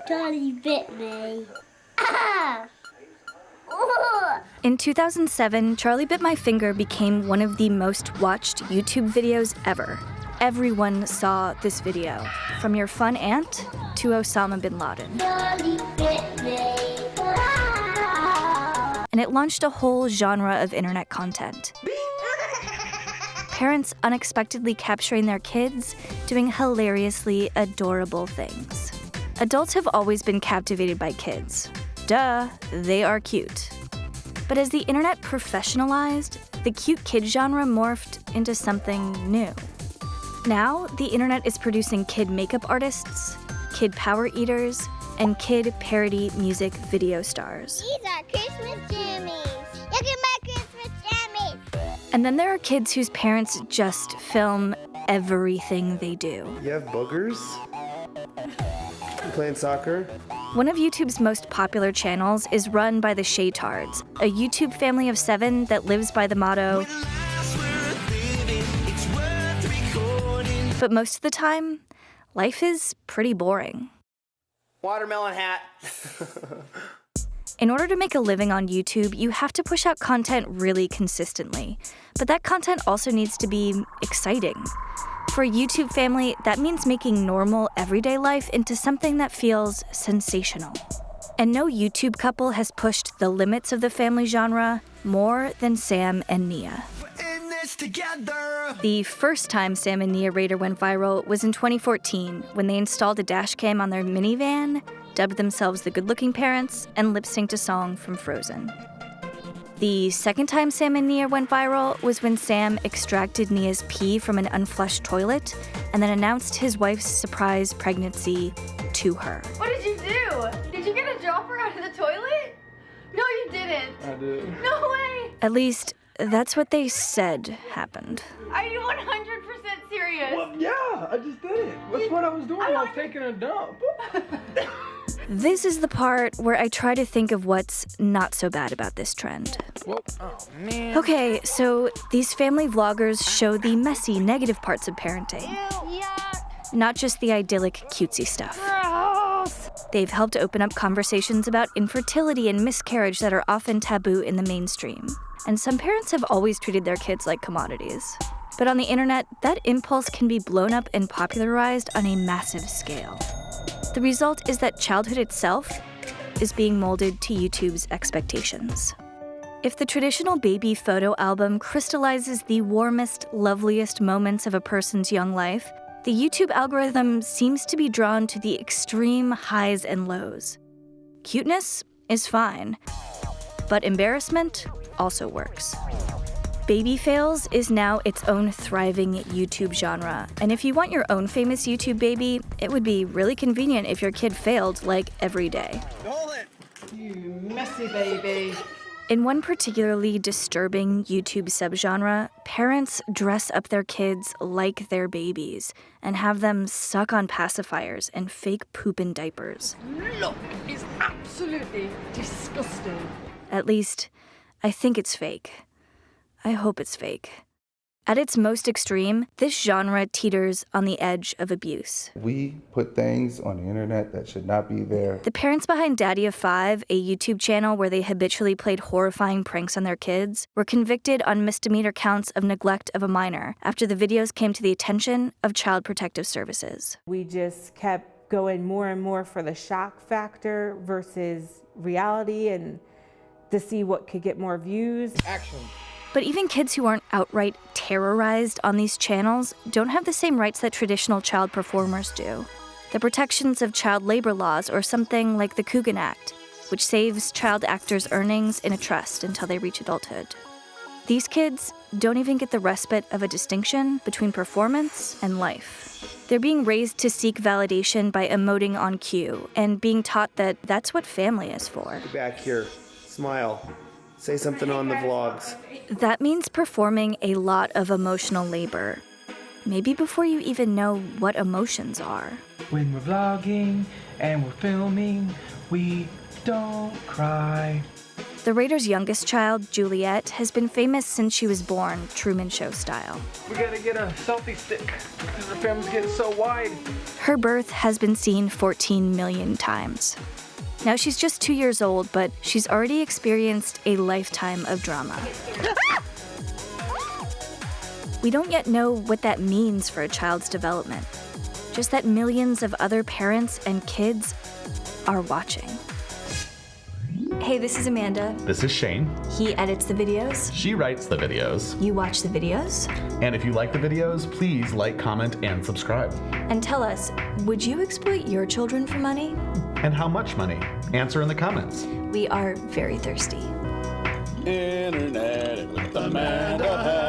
Charlie bit me. Ah! Ooh! In 2007, Charlie Bit My Finger became one of the most watched YouTube videos ever. Everyone saw this video, from your fun aunt to Osama bin Laden. Charlie bit me. Ah! And it launched a whole genre of internet content. Parents unexpectedly capturing their kids doing hilariously adorable things. Adults have always been captivated by kids. Duh, they are cute. But as the internet professionalized, the cute kid genre morphed into something new. Now, the internet is producing kid makeup artists, kid power eaters, and kid parody music video stars. These are Christmas jammies. Look at my Christmas jammies. And then there are kids whose parents just film everything they do. You have boogers? You playing soccer? One of YouTube's most popular channels is run by the Shaytards, a YouTube family of 7 that lives by the motto, but most of the time, life is pretty boring. Watermelon hat. In order to make a living on YouTube, you have to push out content really consistently. But that content also needs to be exciting. For a YouTube family, that means making normal, everyday life into something that feels sensational. And no YouTube couple has pushed the limits of the family genre more than Sam and Nia. The first time Sam and Nia Rader went viral was in 2014 when they installed a dash cam on their minivan, dubbed themselves the Good-Looking Parents, and lip-synced a song from Frozen. The second time Sam and Nia went viral was when Sam extracted Nia's pee from an unflushed toilet and then announced his wife's surprise pregnancy to her. What did you do? Did you get a dropper out of the toilet? No, you didn't. I did. No way. At least, that's what they said happened. Are you 100% serious? Well, yeah, I just did it. That's what I was doing. I was taking a dump. This is the part where I try to think of what's not so bad about this trend. Well, oh man. Okay, so these family vloggers show the messy, negative parts of parenting, not just the idyllic, cutesy stuff. They've helped open up conversations about infertility and miscarriage that are often taboo in the mainstream. And some parents have always treated their kids like commodities. But on the internet, that impulse can be blown up and popularized on a massive scale. The result is that childhood itself is being molded to YouTube's expectations. If the traditional baby photo album crystallizes the warmest, loveliest moments of a person's young life, the YouTube algorithm seems to be drawn to the extreme highs and lows. Cuteness is fine, but embarrassment also works. Baby fails is now its own thriving YouTube genre, and if you want your own famous YouTube baby, it would be really convenient if your kid failed, like, every day. You messy baby. In one particularly disturbing YouTube subgenre, parents dress up their kids like their babies and have them suck on pacifiers and fake poop in diapers. Look, it's absolutely disgusting. At least, I think it's fake. I hope it's fake. At its most extreme, this genre teeters on the edge of abuse. We put things on the internet that should not be there. The parents behind Daddy of 5, a YouTube channel where they habitually played horrifying pranks on their kids, were convicted on misdemeanor counts of neglect of a minor after the videos came to the attention of Child Protective Services. We just kept going more and more for the shock factor versus reality and to see what could get more views. Action. But even kids who aren't outright terrorized on these channels don't have the same rights that traditional child performers do. The protections of child labor laws or something like the Coogan Act, which saves child actors' earnings in a trust until they reach adulthood. These kids don't even get the respite of a distinction between performance and life. They're being raised to seek validation by emoting on cue and being taught that that's what family is for. Get back here. Smile. Say something on the vlogs. That means performing a lot of emotional labor, maybe before you even know what emotions are. When we're vlogging and we're filming, we don't cry. The Raiders' youngest child, Juliet, has been famous since she was born, Truman Show style. We gotta get a selfie stick because the family's getting so wide. Her birth has been seen 14 million times. Now she's just 2 years old, but she's already experienced a lifetime of drama. We don't yet know what that means for a child's development, just that millions of other parents and kids are watching. Hey, this is Amanda. This is Shane. He edits the videos. She writes the videos. You watch the videos. And if you like the videos, please like, comment, and subscribe. And tell us, would you exploit your children for money? And how much money? Answer in the comments. We are very thirsty. Internet with Amanda.